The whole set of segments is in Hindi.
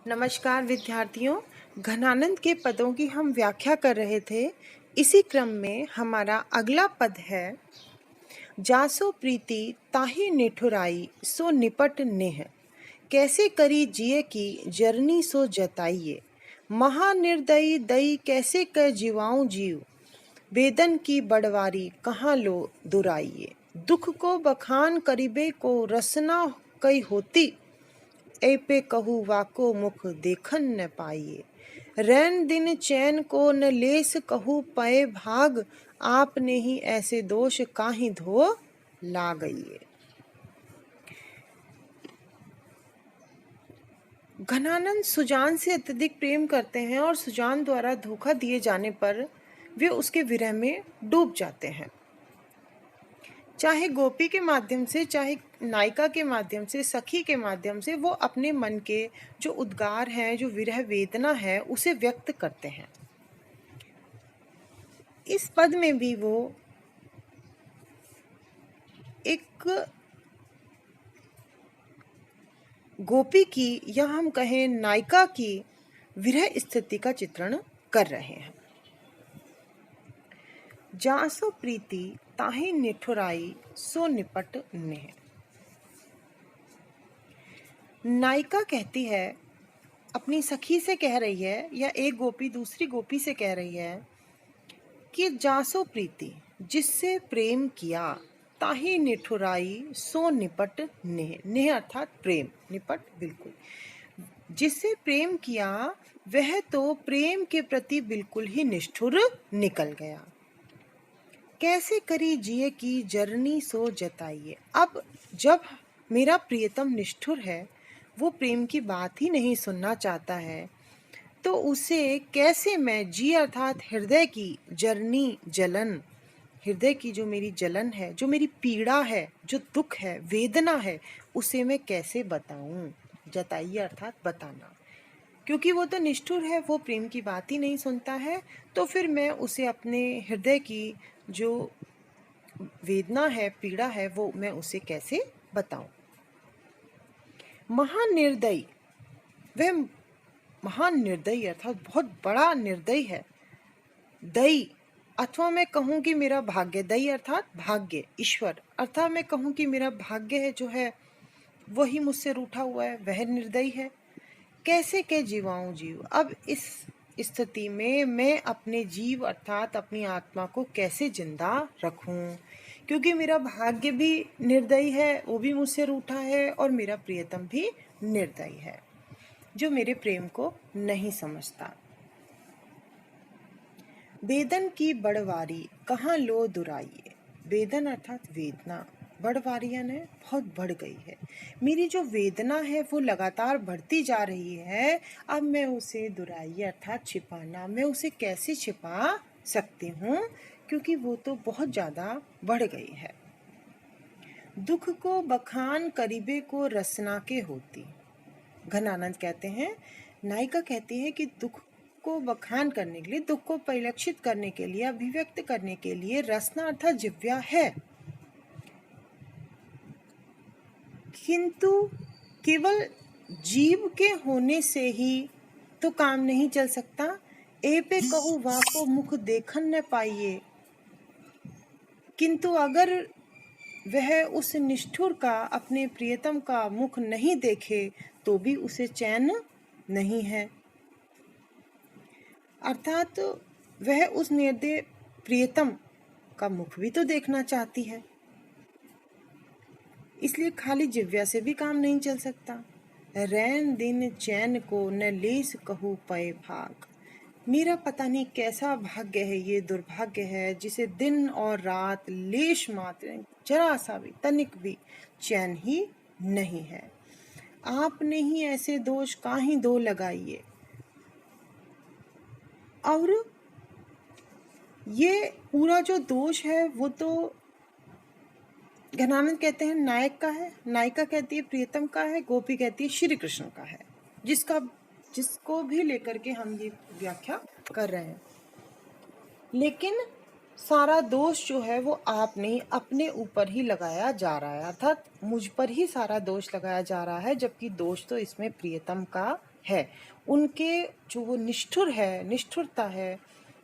नमस्कार विद्यार्थियों। घनानंद के पदों की हम व्याख्या कर रहे थे। इसी क्रम में हमारा अगला पद है, जासो प्रीति ताहि निठुराई सो निपट नेह, कैसे करी जिए की जरनी सो जताइए, महानिर्दयी दई कैसे कर जीवाऊं जीव, वेदन की बड़वारी कहाँ लो दुराइए, दुख को बखान करीबे को रसना कई होती, ए पे कहू वाको मुख देखन न पाइए, रैन दिन चैन को न लेस कहू पए भाग, आपने ही ऐसे दोष काहि धो ला गइए। घनानंद सुजान से अत्यधिक प्रेम करते हैं और सुजान द्वारा धोखा दिए जाने पर वे उसके विरह में डूब जाते हैं। चाहे गोपी के माध्यम से, चाहे नायिका के माध्यम से, सखी के माध्यम से वो अपने मन के जो उद्गार हैं, जो विरह वेदना है, उसे व्यक्त करते हैं। इस पद में भी वो एक गोपी की या हम कहें नायिका की विरह स्थिति का चित्रण कर रहे हैं। जासो प्रीति ताहि निठुराई सो निपट नेह। नायिका कहती है, अपनी सखी से कह रही है, या एक गोपी दूसरी गोपी से कह रही है कि जासो प्रीति, जिससे प्रेम किया, ताहि निठुराई सो निपट नेह। नेह अर्थात प्रेम, निपट बिल्कुल। जिससे प्रेम किया वह तो प्रेम के प्रति बिल्कुल ही निष्ठुर निकल गया। कैसे करी जिए की जरनी सो जताइए। अब जब मेरा प्रियतम निष्ठुर है, वो प्रेम की बात ही नहीं सुनना चाहता है, तो उसे कैसे मैं जी अर्थात हृदय की जरनी, जलन, हृदय की जो मेरी जलन है, जो मेरी पीड़ा है, जो दुख है, वेदना है, उसे मैं कैसे बताऊं। जताइए अर्थात बताना, क्योंकि वो तो निष्ठुर है, वो प्रेम की बात ही नहीं सुनता है, तो फिर मैं उसे अपने हृदय की जो वेदना है, पीड़ा है, वो मैं उसे कैसे बताऊं। महान निर्दयी, वह महान निर्दयी अर्थात बहुत बड़ा निर्दयी है। दयी अथवा मैं कहूँ कि मेरा भाग्य, दयी अर्थात भाग्य, ईश्वर, अर्थात मैं कहूँ कि मेरा भाग्य है जो है वही मुझसे रूठा हुआ है, वह निर्दयी है। कैसे के जीवाऊं जीव। अब इस स्थिति में मैं अपने जीव अर्थात अपनी आत्मा को कैसे जिंदा रखूं, क्योंकि मेरा भाग्य भी निर्दयी है, वो भी मुझसे रूठा है, और मेरा प्रियतम भी निर्दयी है जो मेरे प्रेम को नहीं समझता। वेदन की बड़वारी कहाँ लो दुराइए। वेदन अर्थात वेदना, बड़वारियां ने बहुत बढ़ गई है। मेरी जो वेदना है वो लगातार बढ़ती जा रही है। अब मैं उसे दुराइए अर्थात छिपाना, मैं उसे कैसे छिपा सकती हूँ, क्योंकि वो तो बहुत ज़्यादा बढ़ गई है। दुख को बखान करीबे को रसना के होती। घनानंद कहते हैं, नायिका कहती है कि दुख को बखान करने के लिए, दुख को परिलक्षित करने के लिए, अभिव्यक्त करने के लिए रसना अर्थात जिह्वा है, किंतु केवल जीव के होने से ही तो काम नहीं चल सकता। ए पे कहूँ वाको मुख देखन न पाइए, किंतु अगर वह उस निष्ठुर का, अपने प्रियतम का मुख नहीं देखे तो भी उसे चैन नहीं है। अर्थात वह उस निर्दय प्रियतम का मुख भी तो देखना चाहती है, इसलिए खाली जिव्या से भी काम नहीं चल सकता। रैन दिन चैन को न लेस कहू पए भाग। मेरा पता नहीं कैसा भाग्य है, ये दुर्भाग्य है जिसे दिन और रात लेश मात्र, जरा सा भी, तनिक भी चैन ही नहीं है। आपने ही ऐसे दोष काहि दो लगाइए। और ये पूरा जो दोष है वो तो घनानंद कहते हैं नायक का है, नायिका कहती है प्रियतम का है, गोपी कहती है श्री कृष्ण का है, जिसको भी लेकर के हम ये व्याख्या कर रहे हैं। लेकिन सारा दोष जो है वो आपने अपने ऊपर ही लगाया जा रहा है, अर्थात मुझ पर ही सारा दोष लगाया जा रहा है, जबकि दोष तो इसमें प्रियतम का है। उनके जो वो निष्ठुरता है,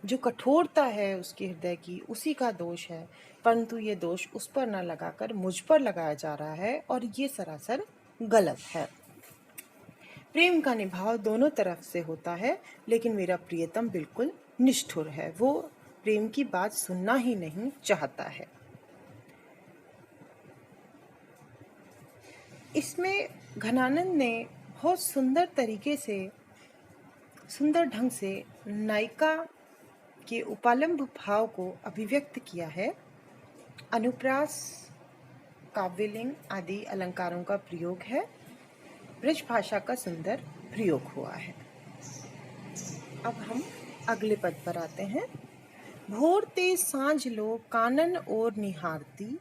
जो कठोरता है उसके हृदय की, उसी का दोष है। परंतु ये दोष उस पर न लगाकर मुझ पर लगाया जा रहा है और ये सरासर गलत है। प्रेम का निभाव दोनों तरफ से होता है, लेकिन मेरा प्रियतम बिल्कुल निष्ठुर है। वो प्रेम की बात सुनना ही नहीं चाहता है। इसमें घनानंद ने बहुत सुंदर ढंग से नायिका के उपालंब भाव को अभिव्यक्त किया है। अनुप्रास, काव्यलिंग आदि अलंकारों का प्रयोग है। ब्रज भाषा का सुंदर प्रयोग हुआ है। अब हम अगले पद पर आते हैं। भोर ते सांझ लो कानन और निहारती,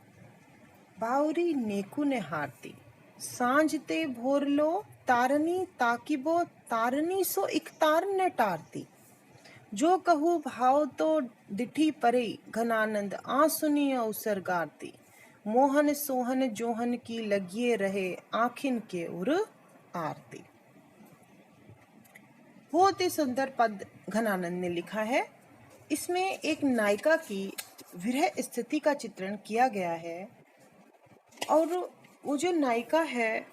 बावरी नेकु ने हारती। सांझ ते भोर लो तारनी ताकिबो, तारनी सो इक तार ने टारती। जो कहू भाव तो दिठी परे, घनानंद आंसुनी अवसर गारती। मोहन सोहन जोहन की लगिए रहे, आखिन के उर आरती। बहुत ही सुंदर पद घनानंद ने लिखा है। इसमें एक नायिका की विरह स्थिति का चित्रण किया गया है और वो जो नायिका है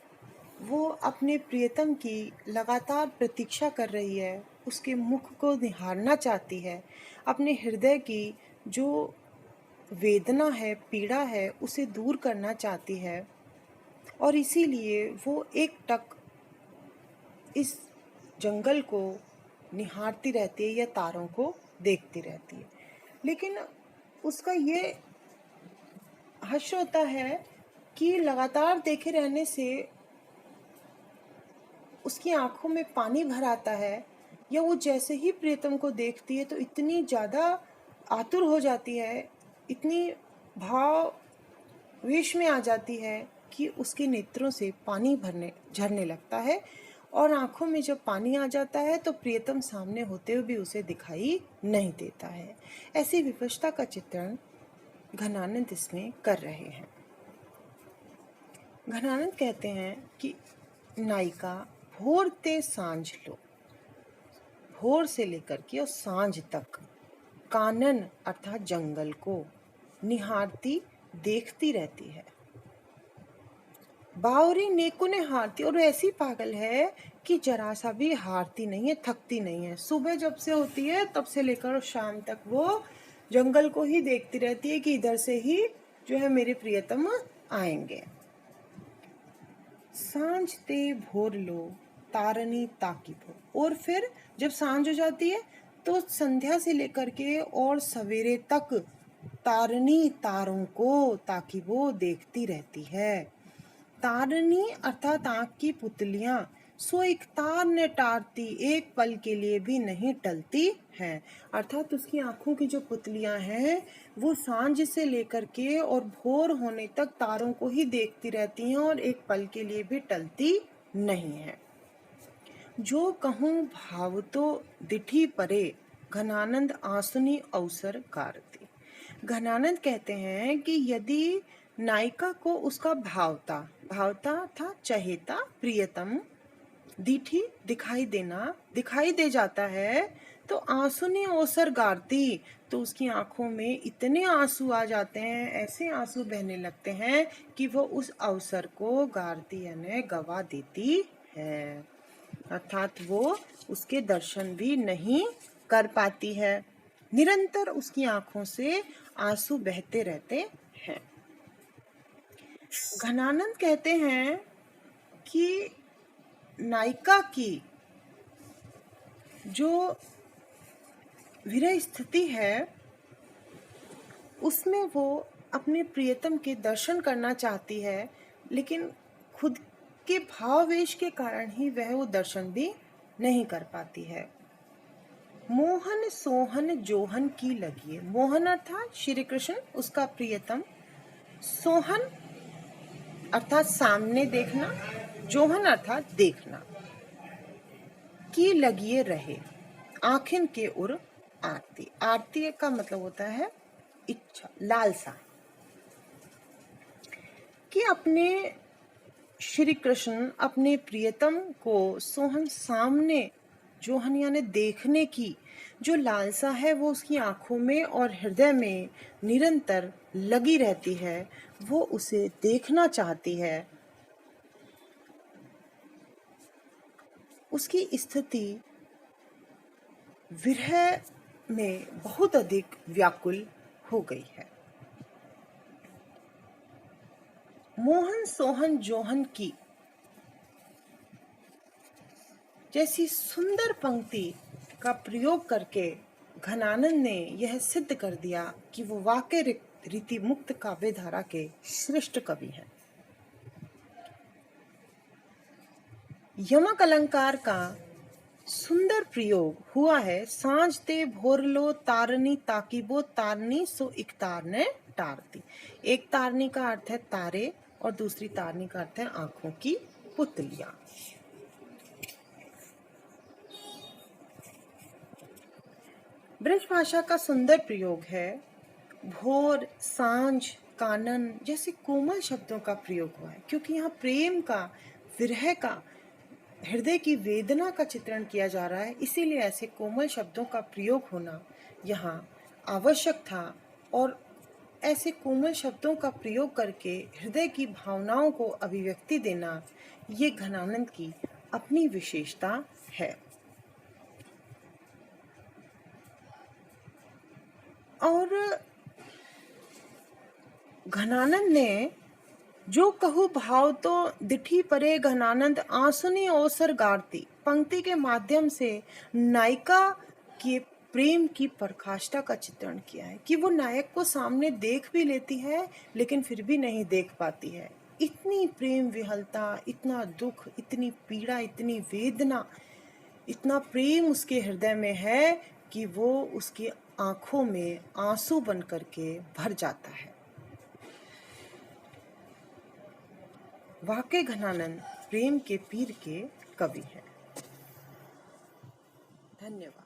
वो अपने प्रियतम की लगातार प्रतीक्षा कर रही है, उसके मुख को निहारना चाहती है, अपने हृदय की जो वेदना है, पीड़ा है, उसे दूर करना चाहती है और इसीलिए वो एकटक इस जंगल को निहारती रहती है या तारों को देखती रहती है। लेकिन उसका ये हर्ष होता है कि लगातार देखे रहने से उसकी आंखों में पानी भर आता है, या वो जैसे ही प्रियतम को देखती है तो इतनी ज़्यादा आतुर हो जाती है, इतनी भाववेश में आ जाती है कि उसके नेत्रों से पानी झरने लगता है और आंखों में जब पानी आ जाता है तो प्रियतम सामने होते हुए भी उसे दिखाई नहीं देता है। ऐसी विवशता का चित्रण घनानंद इसमें कर रहे हैं। घनानंद कहते हैं कि नायिका भोर ते सांझ लो, भोर से लेकर के और सांझ तक कानन अर्थात जंगल को निहारती देखती रहती है। बावरी नेकु ने हारती, और ऐसी पागल है कि जरा सा भी हारती नहीं है, थकती नहीं है। सुबह जब से होती है तब से लेकर शाम तक वो जंगल को ही देखती रहती है कि इधर से ही जो है मेरे प्रियतम आएंगे। सांझ ते भोर लो तारनी ताकिबो, और फिर जब सांझ हो जाती है तो संध्या से लेकर के और सवेरे तक तारनी तारों को ताकिबो देखती रहती है। तारनी अर्थात आंख की पुतलियां, सो एक तार ने टारती, एक पल के लिए भी नहीं टलती हैं। अर्थात उसकी आंखों की जो पुतलियां हैं वो सांझ से लेकर के और भोर होने तक तारों को ही देखती रहती हैं और एक पल के लिए भी टलती नहीं है। जो कहूँ भाव तो दिठी परे, घनानंद आंसुनी अवसर कारती। घनानंद कहते हैं कि यदि नायिका को उसका भावता था चहेता प्रियतम दिठी दिखाई दे जाता है तो आंसुनी अवसर गारती, तो उसकी आंखों में इतने आंसू आ जाते हैं, ऐसे आंसू बहने लगते हैं कि वो उस अवसर को गारती यानी गवा देती है। अर्थात वो उसके दर्शन भी नहीं कर पाती है, निरंतर उसकी आंखों से आंसू बहते रहते हैं। घनानंद कहते हैं कि नायिका की जो विरह स्थिति है उसमें वो अपने प्रियतम के दर्शन करना चाहती है, लेकिन खुद के भाववेश के कारण ही वह वो दर्शन भी नहीं कर पाती है। मोहन सोहन जोहन की लगिए, मोहन अर्थात श्री कृष्ण उसका प्रियतम, सोहन अर्थात सामने देखना, जोहन अर्थात देखना, की लगिए रहे, आखिन के उर आरती। आरती का मतलब होता है इच्छा, लालसा, कि अपने श्री कृष्ण अपने प्रियतम को सोहन सामने जोहन यानी देखने की जो लालसा है वो उसकी आंखों में और हृदय में निरंतर लगी रहती है। वो उसे देखना चाहती है। उसकी स्थिति विरह में बहुत अधिक व्याकुल हो गई है। मोहन सोहन जोहन की जैसी सुंदर पंक्ति का प्रयोग करके घनानंद ने यह सिद्ध कर दिया कि वो वाकई रीति मुक्त काव्य धारा के श्रेष्ठ कवि हैं। यमक अलंकार का सुंदर प्रयोग हुआ है। सांझ ते भोरलो तारनी ताकीबो तारनी सो एक तारने टारती। एक तारनी का अर्थ है तारे और दूसरी तारनी का अर्थ है आंखों की पुतलियां। ब्रज भाषा का सुंदर प्रयोग है। भोर, सांझ, कानन जैसे कोमल शब्दों का प्रयोग हुआ है, क्योंकि यहाँ प्रेम का, विरह का, हृदय की वेदना का चित्रण किया जा रहा है। इसीलिए ऐसे कोमल शब्दों का प्रयोग होना यहाँ आवश्यक था। और ऐसे कोमल शब्दों का प्रयोग करके हृदय की भावनाओं को अभिव्यक्ति देना, ये घनानंद की अपनी विशेषता है। और घनानंद ने जो कहू भाव तो दिठी परे घनानंद आंसुनी ओसर गारती पंक्ति के माध्यम से नायिका के प्रेम की पराकाष्ठा का चित्रण किया है कि वो नायक को सामने देख भी लेती है लेकिन फिर भी नहीं देख पाती है। इतनी प्रेम विहलता, इतना दुख, इतनी पीड़ा, इतनी वेदना, इतना प्रेम उसके हृदय में है कि वो उसकी आंखों में आंसू बन करके भर जाता है। वाकई घनानंद प्रेम के पीर के कवि हैं। धन्यवाद।